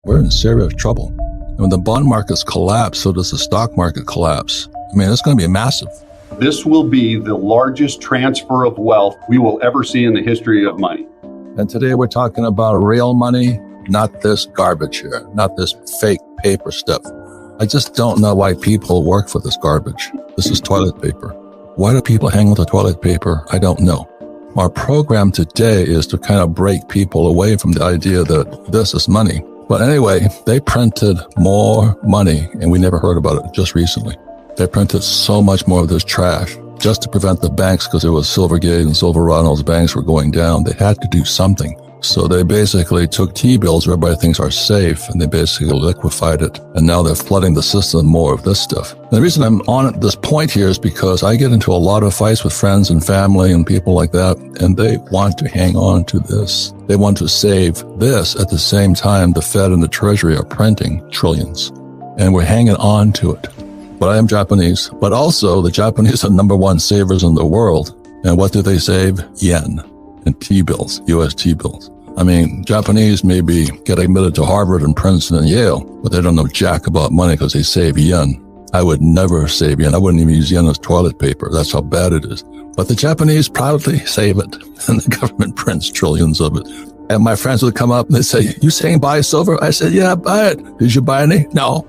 we're in serious trouble. And when the bond markets collapse, so does the stock market collapse. I mean, it's going to be massive. This will be the largest transfer of wealth we will ever see in the history of money. And today we're talking about real money, not this garbage here, not this fake paper stuff. I just don't know why people work for this garbage. This is toilet paper. Why do people hang with the toilet paper? I don't know. Our program today is to kind of break people away from the idea that this is money. But anyway, they printed more money, and we never heard about it just recently. They printed so much more of this trash just to prevent the banks, because it was Silvergate and Silverado, and those banks were going down. They had to do something. So they basically took T-bills where everybody thinks are safe, and they basically liquefied it. And now they're flooding the system with more of this stuff. And the reason I'm on this point here is because I get into a lot of fights with friends and family and people like that, and they want to hang on to this. They want to save this at the same time the Fed and the Treasury are printing trillions. And we're hanging on to it. But I am Japanese, but also the Japanese are number one savers in the world. And what do they save? Yen and T-bills, US T-bills. I mean, Japanese maybe get admitted to Harvard and Princeton and Yale, but they don't know jack about money because they save yen. I would never save yen. I wouldn't even use yen as toilet paper. That's how bad it is. But the Japanese proudly save it, and the government prints trillions of it. And my friends would come up and they'd say, "You saying buy silver?" I said, "Yeah, buy it." "Did you buy any?" "No."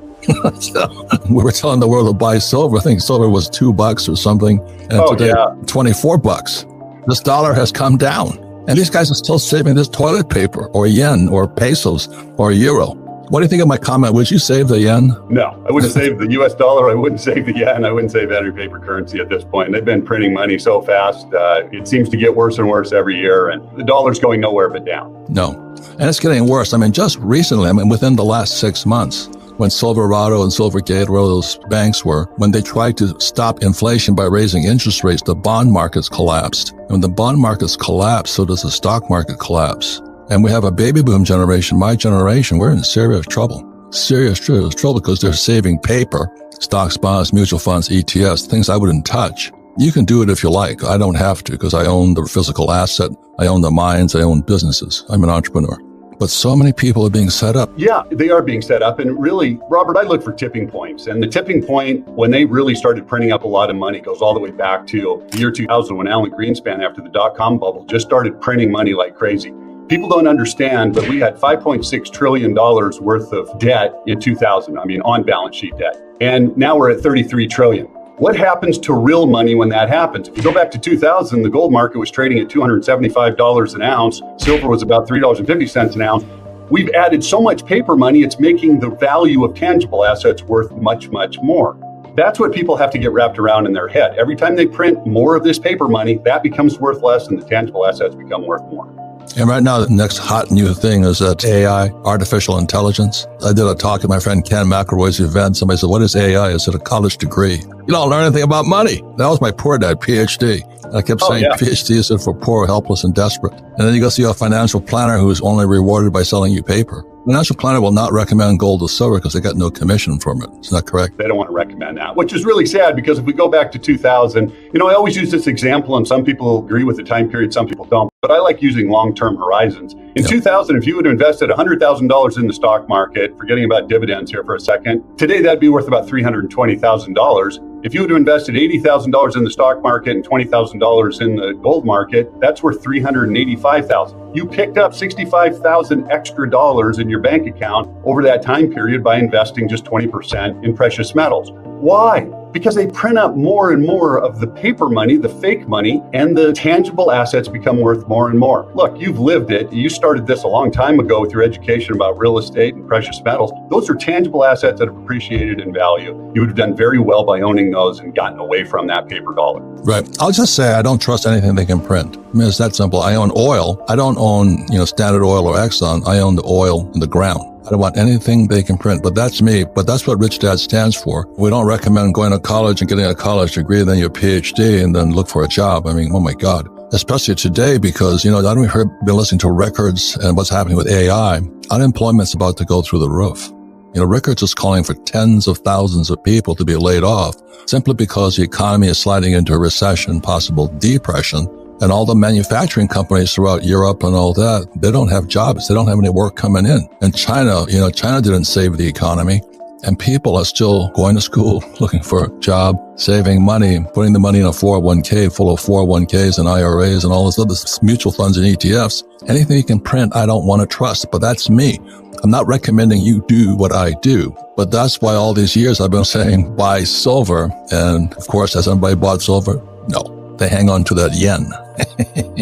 So we were telling the world to buy silver. I think silver was $2 or something. And today, $24. This dollar has come down. And these guys are still saving this toilet paper or yen or pesos or euro. What do you think of my comment? Would you save the yen? No, I wouldn't save the US dollar. I wouldn't save the yen. I wouldn't save any paper currency at this point. They've been printing money so fast. It seems to get worse and worse every year. And the dollar's going nowhere but down. No. And it's getting worse. I mean, just recently, within the last 6 months, when Silverado and Silvergate, where those banks were, when they tried to stop inflation by raising interest rates, the bond markets collapsed. And when the bond markets collapse, so does the stock market collapse. And we have a baby boom generation, my generation, we're in serious trouble. Serious trouble because they're saving paper, stocks, bonds, mutual funds, ETFs, things I wouldn't touch. You can do it if you like. I don't have to because I own the physical asset. I own the mines. I own businesses. I'm an entrepreneur. But so many people are being set up. Yeah, they are being set up. And really, Robert, I look for tipping points. And the tipping point, when they really started printing up a lot of money, goes all the way back to the year 2000, when Alan Greenspan, after the dot-com bubble, just started printing money like crazy. People don't understand, but we had $5.6 trillion worth of debt in 2000. On balance sheet debt. And now we're at 33 trillion. What happens to real money when that happens? If you go back to 2000, the gold market was trading at $275 an ounce. Silver was about $3.50 an ounce. We've added so much paper money, it's making the value of tangible assets worth much, much more. That's what people have to get wrapped around in their head. Every time they print more of this paper money, that becomes worth less and the tangible assets become worth more. And right now, the next hot new thing is that AI, artificial intelligence. I did a talk at my friend Ken McElroy's event. Somebody said, "What is AI?" I said, "A college degree." You don't learn anything about money. That was my poor dad, PhD. And I kept saying PhD is for poor, helpless, and desperate. And then you go see a financial planner who's only rewarded by selling you paper. A financial planner will not recommend gold or silver because they got no commission from it. Isn't that correct? They don't want to recommend that, which is really sad because if we go back to 2000, I always use this example, and some people agree with the time period, some people don't. But I like using long-term horizons. In 2000, if you would have invested $100,000 in the stock market, forgetting about dividends here for a second, today that'd be worth about $320,000. If you would have invested $80,000 in the stock market and $20,000 in the gold market, that's worth $385,000. You picked up $65,000 extra dollars in your bank account over that time period by investing just 20% in precious metals. Why? Because they print up more and more of the paper money, the fake money, and the tangible assets become worth more and more. Look, you've lived it. You started this a long time ago with your education about real estate and precious metals. Those are tangible assets that have appreciated in value. You would have done very well by owning those and gotten away from that paper dollar. Right. I'll just say I don't trust anything they can print. It's that simple. I own oil. I don't own, Standard Oil or Exxon. I own the oil in the ground. I don't want anything they can print, but that's me. But that's what Rich Dad stands for. We don't recommend going to college and getting a college degree, then your PhD, and then look for a job. Oh my God. Especially today, because, I don't been listening to records and what's happening with AI. Unemployment's about to go through the roof. Records is calling for tens of thousands of people to be laid off simply because the economy is sliding into a recession, possible depression. And all the manufacturing companies throughout Europe and all that, they don't have jobs. They don't have any work coming in. And China, China didn't save the economy. And people are still going to school, looking for a job, saving money, putting the money in a 401k full of 401ks and IRAs and all those other mutual funds and ETFs. Anything you can print, I don't want to trust, but that's me. I'm not recommending you do what I do, but that's why all these years I've been saying buy silver. And of course, has anybody bought silver? No, they hang on to that yen.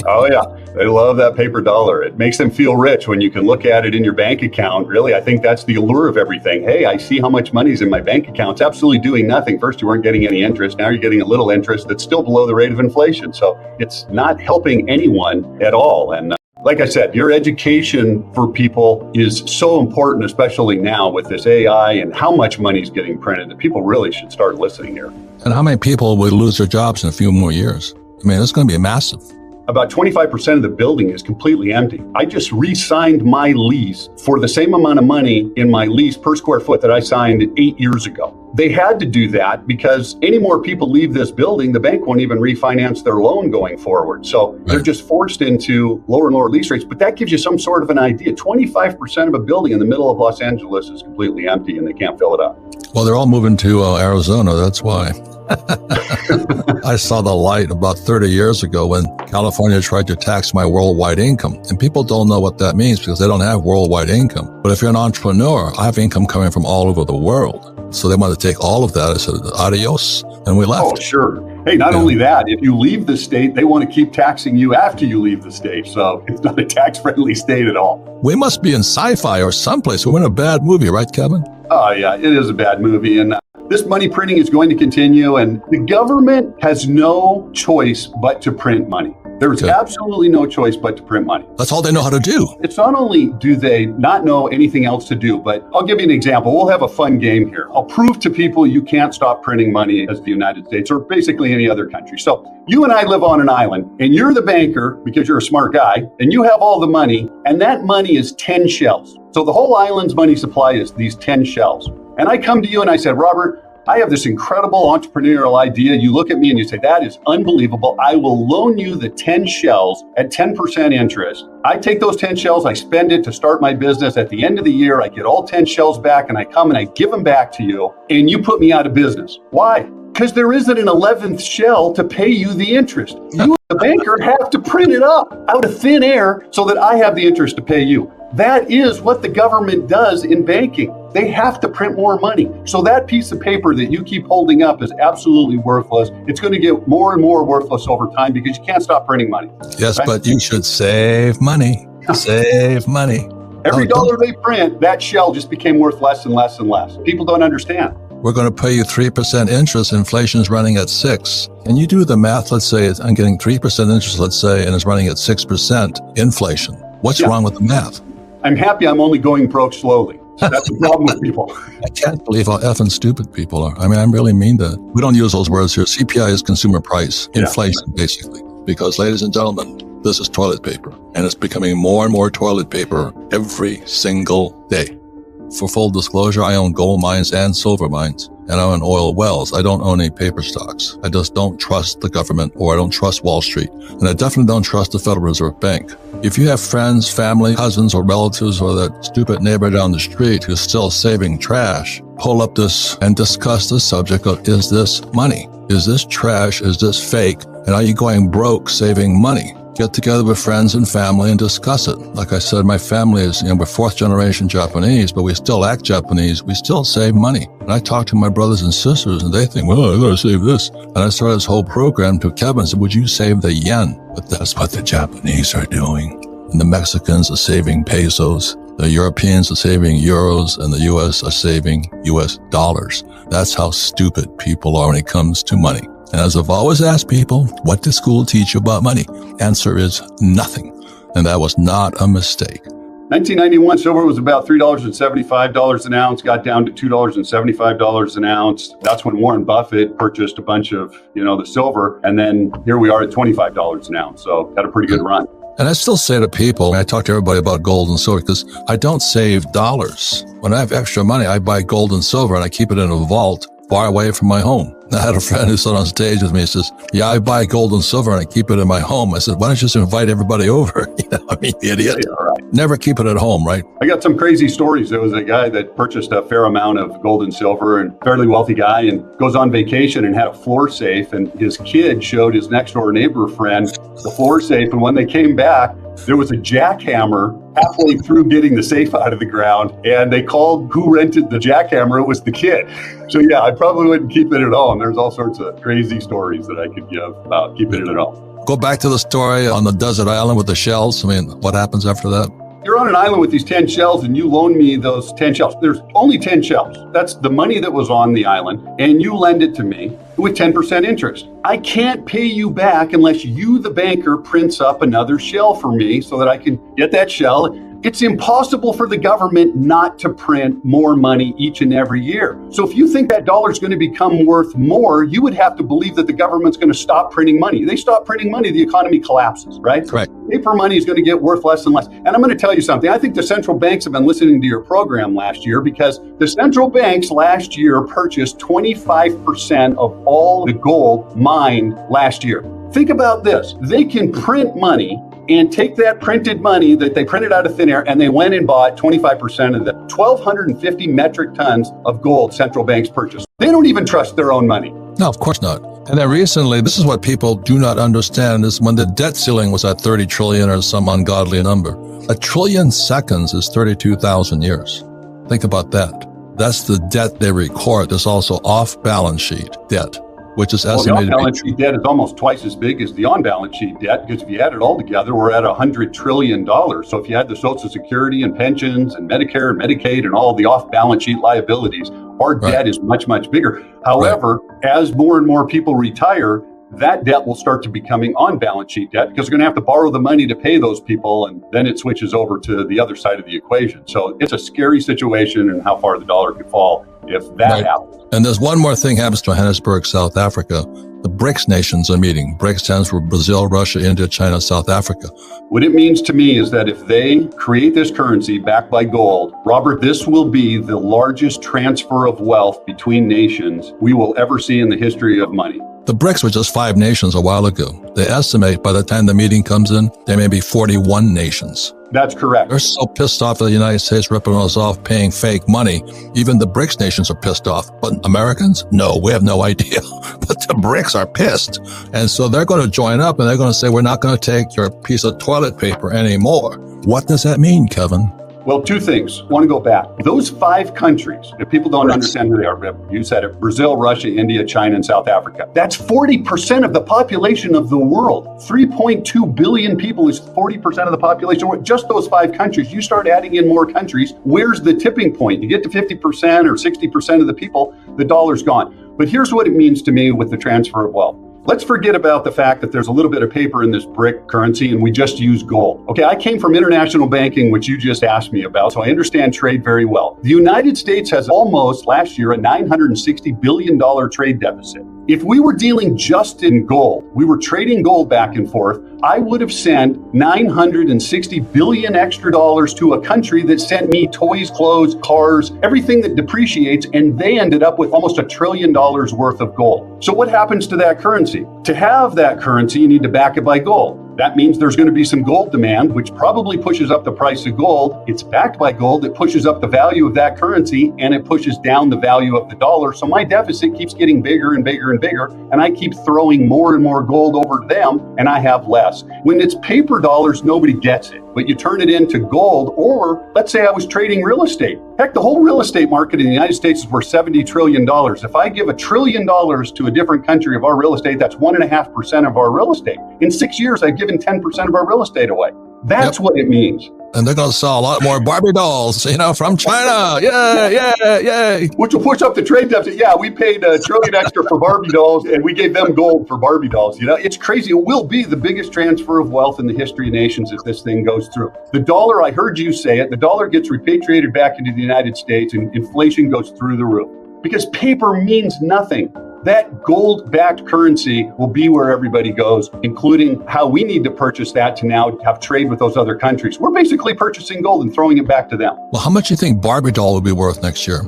Oh, yeah. They love that paper dollar. It makes them feel rich when you can look at it in your bank account. Really, I think that's the allure of everything. Hey, I see how much money's in my bank account. It's absolutely doing nothing. First, you weren't getting any interest. Now you're getting a little interest that's still below the rate of inflation. So it's not helping anyone at all. And like I said, your education for people is so important, especially now with this AI and how much money's getting printed, that people really should start listening here. And how many people will lose their jobs in a few more years? I mean, it's going to be massive. About 25% of the building is completely empty. I just re-signed my lease for the same amount of money in my lease per square foot that I signed 8 years ago. They had to do that because any more people leave this building, the bank won't even refinance their loan going forward. So they're just forced into lower and lower lease rates. But that gives you some sort of an idea. 25% of a building in the middle of Los Angeles is completely empty and they can't fill it up. Well, they're all moving to Arizona. That's why. I saw the light about 30 years ago when California tried to tax my worldwide income. And people don't know what that means because they don't have worldwide income. But if you're an entrepreneur, I have income coming from all over the world. So they want to take all of that. I said, adios. And we left. Oh, sure. Hey, not only that, if you leave the state, they want to keep taxing you after you leave the state. So it's not a tax-friendly state at all. We must be in sci-fi or someplace. We're in a bad movie, right, Kevin? Oh, yeah, it is a bad movie. And this money printing is going to continue. And the government has no choice but to print money. There's absolutely no choice but to print money. That's all they know how to do. It's not only do they not know anything else to do, but I'll give you an example. We'll have a fun game here. I'll prove to people you can't stop printing money as the United States or basically any other country. So you and I live on an island and you're the banker because you're a smart guy and you have all the money and that money is 10 shells. So the whole island's money supply is these 10 shells. And I come to you and I said, Robert, I have this incredible entrepreneurial idea. You look at me and you say, that is unbelievable. I will loan you the 10 shells at 10% interest. I take those 10 shells, I spend it to start my business. At the end of the year, I get all 10 shells back and I come and I give them back to you and you put me out of business. Why? Because there isn't an 11th shell to pay you the interest. You, the banker, have to print it up out of thin air so that I have the interest to pay you. That is what the government does in banking. They have to print more money. So that piece of paper that you keep holding up is absolutely worthless. It's going to get more and more worthless over time because you can't stop printing money. Yes, right? But you should save money. Save money. Every dollar they print, that shell just became worth less and less and less. People don't understand. We're going to pay you 3% interest. Inflation's running at 6%. And you do the math. Let's say I'm getting 3% interest, let's say, and it's running at 6% inflation. What's wrong with the math? I'm happy I'm only going broke slowly. So that's the problem with people. I can't believe how effing stupid people are. I mean, I really mean that. We don't use those words here. CPI is consumer price, inflation, basically. Because, ladies and gentlemen, this is toilet paper. And it's becoming more and more toilet paper every single day. For full disclosure, I own gold mines and silver mines, and I own oil wells. I don't own any paper stocks. I just don't trust the government, or I don't trust Wall Street. And I definitely don't trust the Federal Reserve Bank. If you have friends, family, cousins, or relatives, or that stupid neighbor down the street who's still saving trash, pull up this and discuss the subject of, is this money? Is this trash? Is this fake? And are you going broke saving money? Get together with friends and family and discuss it. Like I said, my family is, we're fourth generation Japanese, but we still act Japanese. We still save money. And I talk to my brothers and sisters and they think, well, I gotta save this. And I started this whole program to Kevin and said, would you save the yen? But that's what the Japanese are doing. And the Mexicans are saving pesos. The Europeans are saving euros and the US are saving US dollars. That's how stupid people are when it comes to money. And as I've always asked people, what does school teach you about money? Answer is nothing. And that was not a mistake. 1991, silver was about $3.75 an ounce, got down to $2.75 an ounce. That's when Warren Buffett purchased a bunch of, the silver. And then here we are at $25 an ounce. So had a pretty good run. And I still say to people, I talk to everybody about gold and silver because I don't save dollars. When I have extra money, I buy gold and silver and I keep it in a vault far away from my home. I had a friend who sat on stage with me. He says, yeah, I buy gold and silver and I keep it in my home. I said, why don't you just invite everybody over? Idiot. Yeah, right. Never keep it at home, right? I got some crazy stories. There was a guy that purchased a fair amount of gold and silver, and fairly wealthy guy, and goes on vacation and had a floor safe, and his kid showed his next door neighbor friend the floor safe, and when they came back, there was a jackhammer halfway through getting the safe out of the ground, and they called who rented the jackhammer. It was the kid. So yeah, I probably wouldn't keep it at home. There's all sorts of crazy stories that I could give about keeping it at home. Go back to the story on the desert island with the shells. I mean, what happens after that? You're on an island with these 10 shells and you loan me those 10 shells. There's only 10 shells. That's the money that was on the island, and you lend it to me with 10% interest. I can't pay you back unless you, the banker, prints up another shell for me so that I can get that shell. It's impossible for the government not to print more money each and every year. So if you think that dollar is going to become worth more, you would have to believe that the government's going to stop printing money. They stop printing money, the economy collapses, right? Correct. Paper money is going to get worth less and less. And I'm going to tell you something. I think the central banks have been listening to your program last year, because the central banks last year purchased 25% of all the gold mined last year. Think about this. They can print money and take that printed money that they printed out of thin air, and they went and bought 25% of the 1,250 metric tons of gold central banks purchased. They don't even trust their own money. No, of course not. And then recently, this is what people do not understand, is when the debt ceiling was at 30 trillion or some ungodly number. 1 trillion seconds is 32,000 years. Think about that. That's the debt they record. There's also off-balance sheet debt, which is estimated. The off-balance sheet debt is almost twice as big as the on-balance sheet debt, because if you add it all together, we're at $100 trillion. So if you add the Social Security and pensions and Medicare and Medicaid and all the off-balance sheet liabilities, our debt is much, much bigger. However, as more and more people retire, that debt will start to becoming on-balance sheet debt, because we're going to have to borrow the money to pay those people, and then it switches over to the other side of the equation. So it's a scary situation, and how far the dollar could fall if that happens. And there's one more thing happens to Johannesburg, South Africa. The BRICS nations are meeting. BRICS stands for Brazil, Russia, India, China, South Africa. What it means to me is that if they create this currency backed by gold, Robert, this will be the largest transfer of wealth between nations we will ever see in the history of money. The BRICS were just 5 nations a while ago. They estimate by the time the meeting comes in, there may be 41 nations. That's correct. They're so pissed off at the United States ripping us off paying fake money. Even the BRICS nations are pissed off. But Americans? No, we have no idea. But the BRICS are pissed. And so they're going to join up and they're going to say, we're not going to take your piece of toilet paper anymore. What does that mean, Kevin? Well, 2 things. I want to go back. Those 5 countries, if people don't understand who they are, you said it, Brazil, Russia, India, China, and South Africa. That's 40% of the population of the world. 3.2 billion people is 40% of the population. Just those 5 countries. You start adding in more countries, where's the tipping point? You get to 50% or 60% of the people, the dollar's gone. But here's what it means to me with the transfer of wealth. Let's forget about the fact that there's a little bit of paper in this BRIC currency and we just use gold. Okay, I came from international banking, which you just asked me about, so I understand trade very well. The United States has almost, last year, a $960 billion trade deficit. If we were dealing just in gold, we were trading gold back and forth, I would have sent $960 billion extra dollars to a country that sent me toys, clothes, cars, everything that depreciates, and they ended up with almost $1 trillion worth of gold. So what happens to that currency? To have that currency, you need to back it by gold. That means there's going to be some gold demand, which probably pushes up the price of gold. It's backed by gold. It pushes up the value of that currency, and it pushes down the value of the dollar. So my deficit keeps getting bigger and bigger and bigger, and I keep throwing more and more gold over to them, and I have less. When it's paper dollars, nobody gets it. But you turn it into gold, or let's say I was trading real estate. Heck, the whole real estate market in the United States is worth $70 trillion. If I give $1 trillion to a different country of our real estate, that's 1.5% of our real estate. In 6 years, I've given 10% of our real estate away. That's what it means. And they're going to sell a lot more Barbie dolls, from China. Yay. Which will push up the trade deficit. Yeah, we paid $1 trillion extra for Barbie dolls, and we gave them gold for Barbie dolls. It's crazy. It will be the biggest transfer of wealth in the history of nations if this thing goes through. The dollar, I heard you say it, the dollar gets repatriated back into the United States, and inflation goes through the roof. Because paper means nothing. That gold-backed currency will be where everybody goes, including how we need to purchase that to now have trade with those other countries. We're basically purchasing gold and throwing it back to them. Well, how much do you think Barbie doll will be worth next year?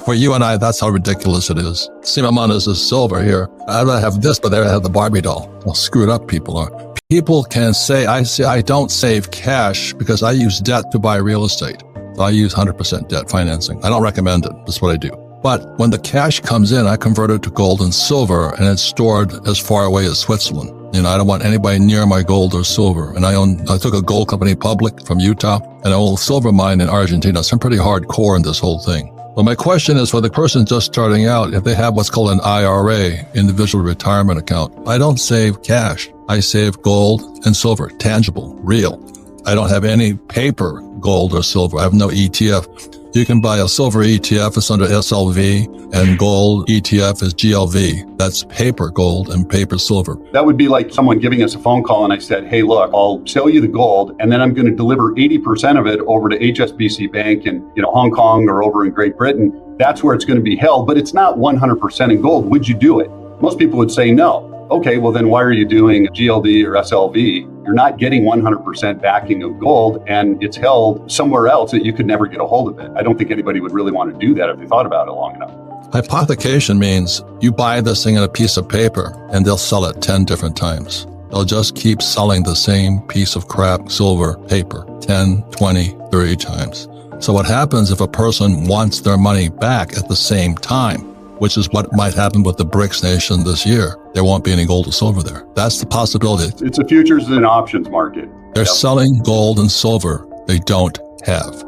For you and I, that's how ridiculous it is. Same amount as the silver here. I'd rather have this, but they'd have the Barbie doll. Well, screwed up people are. People can say, I don't save cash because I use debt to buy real estate. So I use 100% debt financing. I don't recommend it. That's what I do. But when the cash comes in, I convert it to gold and silver, and it's stored as far away as Switzerland. I don't want anybody near my gold or silver. And I took a gold company public from Utah and an old silver mine in Argentina. So I'm pretty hardcore in this whole thing. But my question is for the person just starting out, if they have what's called an IRA, individual retirement account, I don't save cash. I save gold and silver, tangible, real. I don't have any paper gold or silver. I have no ETF. You can buy a silver ETF, it's under SLV, and gold ETF is GLV. That's paper gold and paper silver. That would be like someone giving us a phone call and I said, hey, look, I'll sell you the gold and then I'm going to deliver 80% of it over to HSBC Bank in Hong Kong or over in Great Britain. That's where it's going to be held, but it's not 100% in gold. Would you do it? Most people would say no. Okay, well then why are you doing GLD or SLV? You're not getting 100% backing of gold and it's held somewhere else that you could never get a hold of it. I don't think anybody would really want to do that if they thought about it long enough. Hypothecation means you buy this thing in a piece of paper and they'll sell it 10 different times. They'll just keep selling the same piece of crap silver paper 10, 20, 30 times. So what happens if a person wants their money back at the same time, which is what might happen with the BRICS nation this year? There won't be any gold or silver there. That's the possibility. It's a futures and options market. They're selling gold and silver they don't have.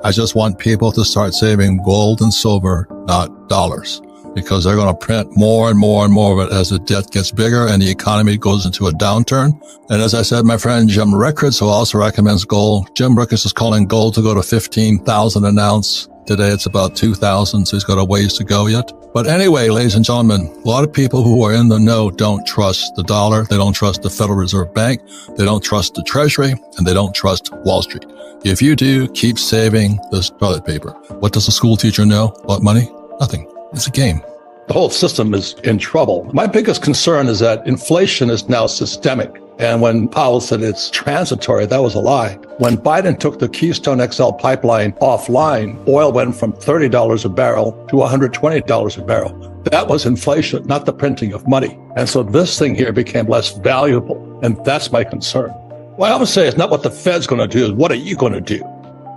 I just want people to start saving gold and silver, not dollars, because they're going to print more and more and more of it as the debt gets bigger and the economy goes into a downturn. And as I said, my friend Jim Rickards, who also recommends gold, Jim Rickards is calling gold to go to 15,000 an ounce. Today it's about 2,000, so he's got a ways to go yet. But anyway, ladies and gentlemen, a lot of people who are in the know don't trust the dollar. They don't trust the Federal Reserve Bank. They don't trust the Treasury, and they don't trust Wall Street. If you do, keep saving this toilet paper. What does a school teacher know about money? Nothing. It's a game. The whole system is in trouble. My biggest concern is that inflation is now systemic. And when Powell said it's transitory, that was a lie. When Biden took the Keystone XL pipeline offline, oil went from $30 a barrel to $120 a barrel. That was inflation, not the printing of money. And so this thing here became less valuable. And that's my concern. What I always say is not what the Fed's going to do, is what are you going to do?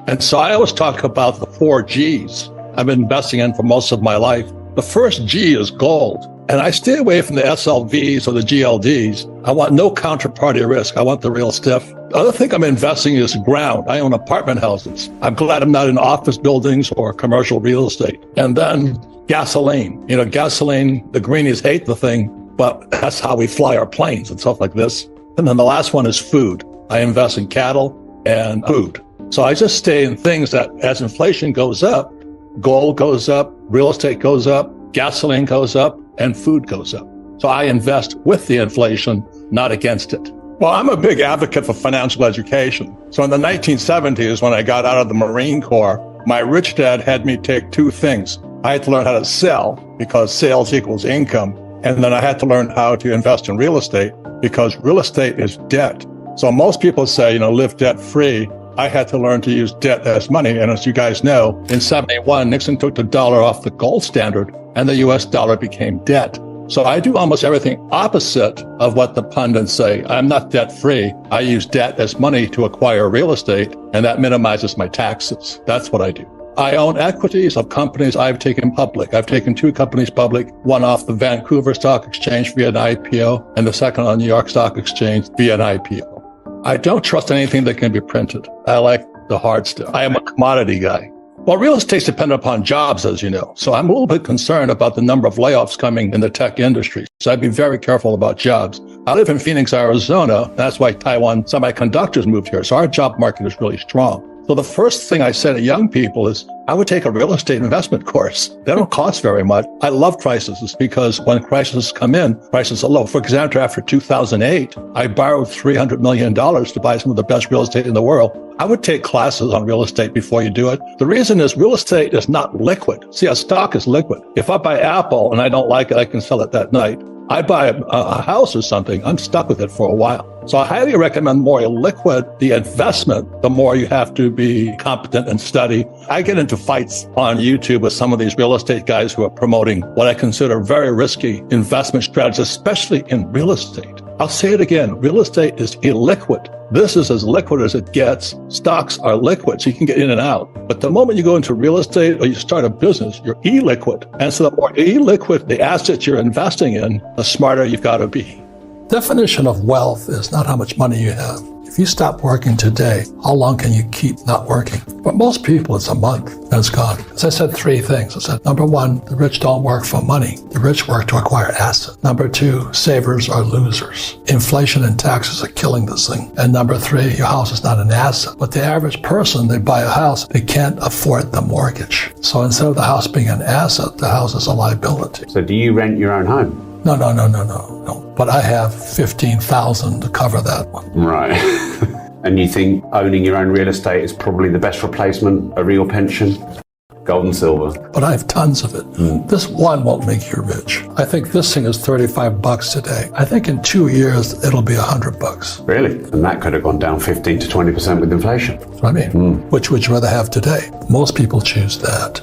And so I always talk about the 4 Gs I've been investing in for most of my life. The first G is gold. And I stay away from the SLVs or the GLDs. I want no counterparty risk. I want the real stuff. The other thing I'm investing is ground. I own apartment houses. I'm glad I'm not in office buildings or commercial real estate. And then gasoline. Gasoline, the greenies hate the thing, but that's how we fly our planes and stuff like this. And then the last one is food. I invest in cattle and food. So I just stay in things that as inflation goes up, gold goes up, real estate goes up, gasoline goes up, and food goes up. So I invest with the inflation, not against it. Well, I'm a big advocate for financial education. So in the 1970s, when I got out of the Marine Corps, my rich dad had me take 2 things. I had to learn how to sell because sales equals income. And then I had to learn how to invest in real estate because real estate is debt. So most people say, live debt free. I had to learn to use debt as money. And as you guys know, in 71, Nixon took the dollar off the gold standard and the US dollar became debt. So I do almost everything opposite of what the pundits say. I'm not debt free. I use debt as money to acquire real estate, and that minimizes my taxes. That's what I do. I own equities of companies I've taken public. I've taken 2 companies public, one off the Vancouver Stock Exchange via an IPO, and the second on New York Stock Exchange via an IPO. I don't trust anything that can be printed. I like the hard stuff. I am a commodity guy. Well, real estate's dependent upon jobs, as you know. So I'm a little bit concerned about the number of layoffs coming in the tech industry. So I'd be very careful about jobs. I live in Phoenix, Arizona. That's why Taiwan Semiconductors moved here. So our job market is really strong. So the first thing I say to young people is I would take a real estate investment course. They don't cost very much. I love crises because when crises come in, prices are low. For example, after 2008, I borrowed $300 million to buy some of the best real estate in the world. I would take classes on real estate before you do it. The reason is real estate is not liquid. See, a stock is liquid. If I buy Apple and I don't like it, I can sell it that night. I buy a house or something, I'm stuck with it for a while. So I highly recommend more illiquid the investment, the more you have to be competent and study. I get into fights on YouTube with some of these real estate guys who are promoting what I consider very risky investment strategies, especially in real estate. I'll say it again, real estate is illiquid. This is as liquid as it gets. Stocks are liquid, so you can get in and out. But the moment you go into real estate or you start a business, you're illiquid. And so the more illiquid the assets you're investing in, the smarter you've got to be. Definition of wealth is not how much money you have. If you stop working today, how long can you keep not working? For most people, it's a month and it's gone. As I said, three things. I said, number one, the rich don't work for money. The rich work to acquire assets. Number two, savers are losers. Inflation and taxes are killing this thing. And number three, your house is not an asset. But the average person, they buy a house, they can't afford the mortgage. So instead of the house being an asset, the house is a liability. So do you rent your own home? No. But I have $15,000 to cover that one. Right. And you think owning your own real estate is probably the best replacement, a real pension? Gold and silver. But I have tons of it. This one won't make you rich. I think this thing is $35 today. I think in 2 years, it'll be $100. Really? And that could have gone down 15 to 20% with inflation. That's what I mean. Which would you rather have today? Most people choose that.